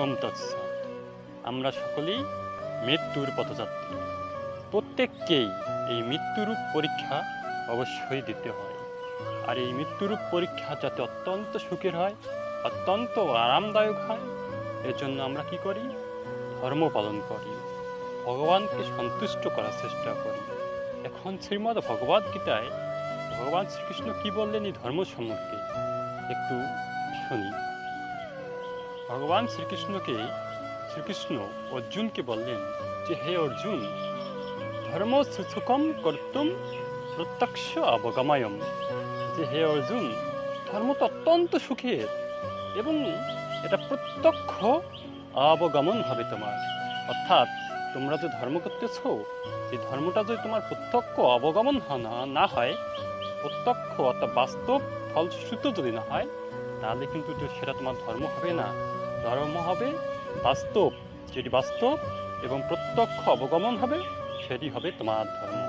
ওম তৎসৎ। আমরা সকলেই মৃত্যুর পথযাত্রী। প্রত্যেককেই এই মৃত্যুরূপ পরীক্ষা অবশ্যই দিতে হয়। আর এই মৃত্যুরূপ পরীক্ষা যাতে অত্যন্ত সুখের হয়, অত্যন্ত আরামদায়ক হয়, এর জন্য আমরা কি করি? ধর্ম পালন করি, ভগবানকে সন্তুষ্ট করার চেষ্টা করি। এখন শ্রীমদ্ ভগবদ গীতায় ভগবান শ্রীকৃষ্ণ কি বললেন এই ধর্ম সম্পর্কে একটু শুনি। ভগবান শ্রীকৃষ্ণ অর্জুনকে বললেন যে, হে অর্জুন, ধর্ম সুসুখম কর্তুম প্রত্যক্ষ অবগময়ম। যে হে অর্জুন, ধর্ম তো অত্যন্ত সুখের এবং এটা প্রত্যক্ষ অবগমন হবে তোমার। অর্থাৎ তোমরা যে ধর্ম করতেছ, এই ধর্মটা যদি তোমার প্রত্যক্ষ অবগমন না হয়, প্রত্যক্ষ অর্থাৎ বাস্তব ফলশ্রুত যদি না হয়, তাহলে কিন্তু সেটা তোমার ধর্ম হবে না। ধর্ম হবে বাস্তব, যেটি বাস্তব এবং প্রত্যক্ষ অবগমন হবে, সেটি হবে তোমার ধর্ম।